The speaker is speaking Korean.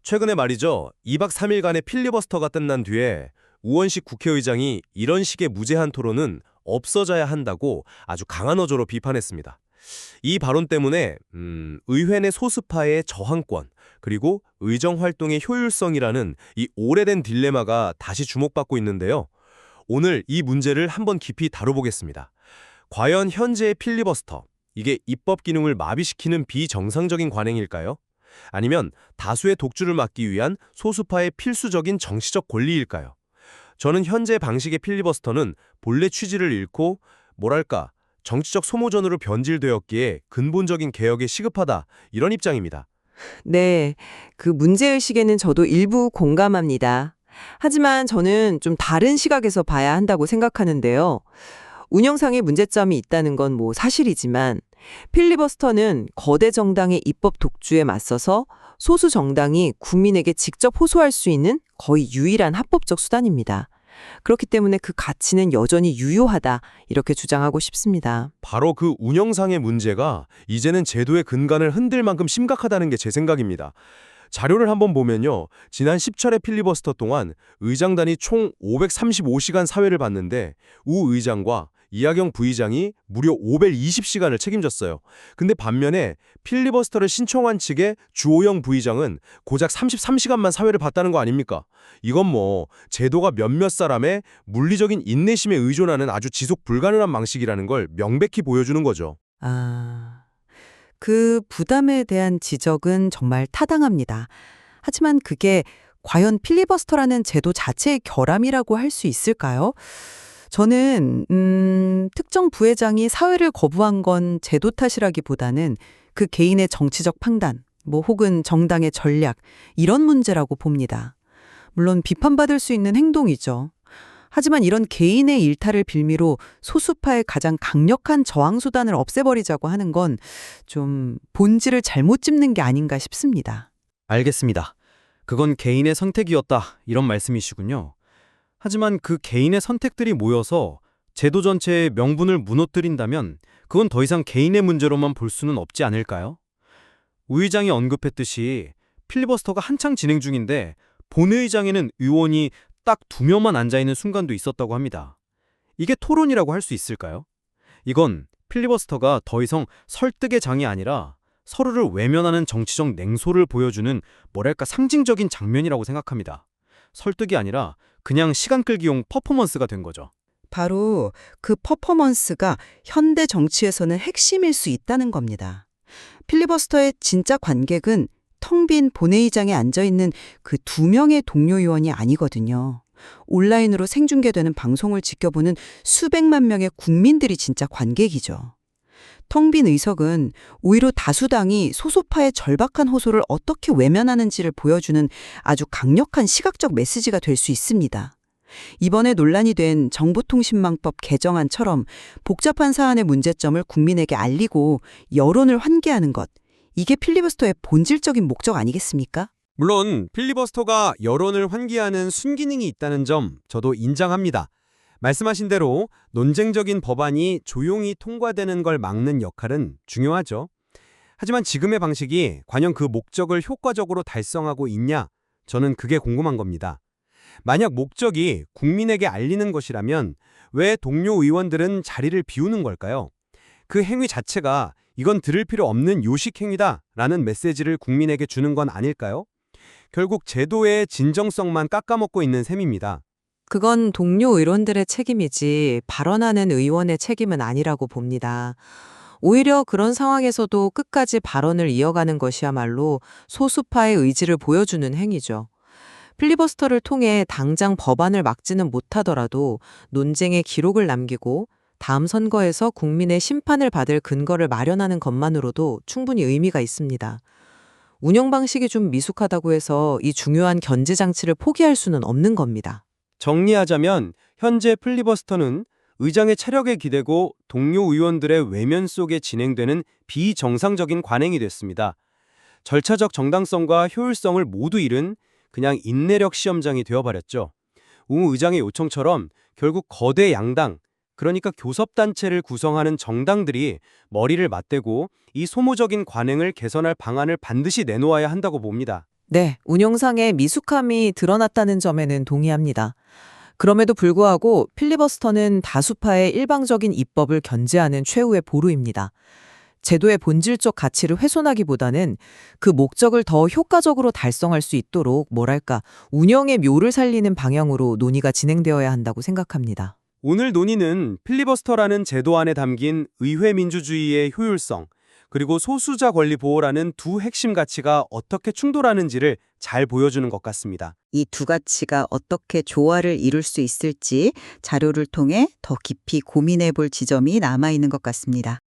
최근에 말이죠. 2박 3일간의 필리버스터가 끝난 뒤에 우원식 국회의장이 이런 식의 무제한 토론은 없어져야 한다고 아주 강한 어조로 비판했습니다. 이 발언 때문에 의회 내 소수파의 저항권, 그리고 의정 활동의 효율성이라는 이 오래된 딜레마가 다시 주목받고 있는데요. 오늘 이 문제를 한번 깊이 다뤄보겠습니다. 과연 현재의 필리버스터, 이게 입법 기능을 마비시키는 비정상적인 관행일까요? 아니면 다수의 독주를 막기 위한 소수파의 필수적인 정치적 권리일까요? 저는 현재 방식의 필리버스터는 본래 취지를 잃고 뭐랄까 정치적 소모전으로 변질되었기에 근본적인 개혁에 시급하다 이런 입장입니다. 네, 그 문제의식에는 저도 일부 공감합니다. 하지만 저는 좀 다른 시각에서 봐야 한다고 생각하는데요. 운영상의 문제점이 있다는 건 뭐 사실이지만 필리버스터는 거대 정당의 입법 독주에 맞서서 소수 정당이 국민에게 직접 호소할 수 있는 거의 유일한 합법적 수단입니다. 그렇기 때문에 그 가치는 여전히 유효하다 이렇게 주장하고 싶습니다. 바로 그 운영상의 문제가 이제는 제도의 근간을 흔들 만큼 심각하다는 게 제 생각입니다. 자료를 한번 보면요. 지난 10차례 필리버스터 동안 의장단이 총 535시간 사회를 봤는데 우 의장과 이하경 부의장이 무려 520시간을 책임졌어요. 근데 반면에 필리버스터를 신청한 측의 주호영 부의장은 고작 33시간만 사회를 봤다는 거 아닙니까? 이건 뭐 제도가 몇몇 사람의 물리적인 인내심에 의존하는 아주 지속 불가능한 방식이라는 걸 명백히 보여주는 거죠. 그 부담에 대한 지적은 정말 타당합니다. 하지만 그게 과연 필리버스터라는 제도 자체의 결함이라고 할 수 있을까요? 저는 특정 부회장이 사회를 거부한 건 제도 탓이라기보다는 그 개인의 정치적 판단, 뭐 혹은 정당의 전략, 이런 문제라고 봅니다. 물론 비판받을 수 있는 행동이죠. 하지만 이런 개인의 일탈을 빌미로 소수파의 가장 강력한 저항 수단을 없애버리자고 하는 건 좀 본질을 잘못 짚는 게 아닌가 싶습니다. 알겠습니다. 그건 개인의 선택이었다 이런 말씀이시군요. 하지만 그 개인의 선택들이 모여서 제도 전체의 명분을 무너뜨린다면 그건 더 이상 개인의 문제로만 볼 수는 없지 않을까요? 우 의장이 언급했듯이 필리버스터가 한창 진행 중인데 본회의장에는 의원이 딱 2명만 앉아있는 순간도 있었다고 합니다. 이게 토론이라고 할 수 있을까요? 이건 필리버스터가 더 이상 설득의 장이 아니라 서로를 외면하는 정치적 냉소를 보여주는 뭐랄까 상징적인 장면이라고 생각합니다. 설득이 아니라 그냥 시간 끌기용 퍼포먼스가 된 거죠. 바로 그 퍼포먼스가 현대 정치에서는 핵심일 수 있다는 겁니다. 필리버스터의 진짜 관객은 텅 빈 본회의장에 앉아있는 그 2명의 동료 의원이 아니거든요. 온라인으로 생중계되는 방송을 지켜보는 수백만 명의 국민들이 진짜 관객이죠. 텅 빈 의석은 오히려 다수당이 소수파의 절박한 호소를 어떻게 외면하는지를 보여주는 아주 강력한 시각적 메시지가 될 수 있습니다. 이번에 논란이 된 정보통신망법 개정안처럼 복잡한 사안의 문제점을 국민에게 알리고 여론을 환기하는 것, 이게 필리버스터의 본질적인 목적 아니겠습니까? 물론 필리버스터가 여론을 환기하는 순기능이 있다는 점 저도 인정합니다. 말씀하신 대로 논쟁적인 법안이 조용히 통과되는 걸 막는 역할은 중요하죠. 하지만 지금의 방식이 과연 그 목적을 효과적으로 달성하고 있냐? 저는 그게 궁금한 겁니다. 만약 목적이 국민에게 알리는 것이라면 왜 동료 의원들은 자리를 비우는 걸까요? 그 행위 자체가 이건 들을 필요 없는 요식행위다라는 메시지를 국민에게 주는 건 아닐까요? 결국 제도의 진정성만 깎아먹고 있는 셈입니다. 그건 동료 의원들의 책임이지 발언하는 의원의 책임은 아니라고 봅니다. 오히려 그런 상황에서도 끝까지 발언을 이어가는 것이야말로 소수파의 의지를 보여주는 행위죠. 필리버스터를 통해 당장 법안을 막지는 못하더라도 논쟁의 기록을 남기고 다음 선거에서 국민의 심판을 받을 근거를 마련하는 것만으로도 충분히 의미가 있습니다. 운영 방식이 좀 미숙하다고 해서 이 중요한 견제 장치를 포기할 수는 없는 겁니다. 정리하자면 현재 필리버스터는 의장의 체력에 기대고 동료 의원들의 외면 속에 진행되는 비정상적인 관행이 됐습니다. 절차적 정당성과 효율성을 모두 잃은 그냥 인내력 시험장이 되어버렸죠. 우 의장의 요청처럼 결국 거대 양당, 그러니까 교섭단체를 구성하는 정당들이 머리를 맞대고 이 소모적인 관행을 개선할 방안을 반드시 내놓아야 한다고 봅니다. 네, 운영상의 미숙함이 드러났다는 점에는 동의합니다. 그럼에도 불구하고 필리버스터는 다수파의 일방적인 입법을 견제하는 최후의 보루입니다. 제도의 본질적 가치를 훼손하기보다는 그 목적을 더 효과적으로 달성할 수 있도록 운영의 묘를 살리는 방향으로 논의가 진행되어야 한다고 생각합니다. 오늘 논의는 필리버스터라는 제도 안에 담긴 의회 민주주의의 효율성, 그리고 소수자 권리 보호라는 두 핵심 가치가 어떻게 충돌하는지를 잘 보여주는 것 같습니다. 이 두 가치가 어떻게 조화를 이룰 수 있을지 자료를 통해 더 깊이 고민해 볼 지점이 남아 있는 것 같습니다.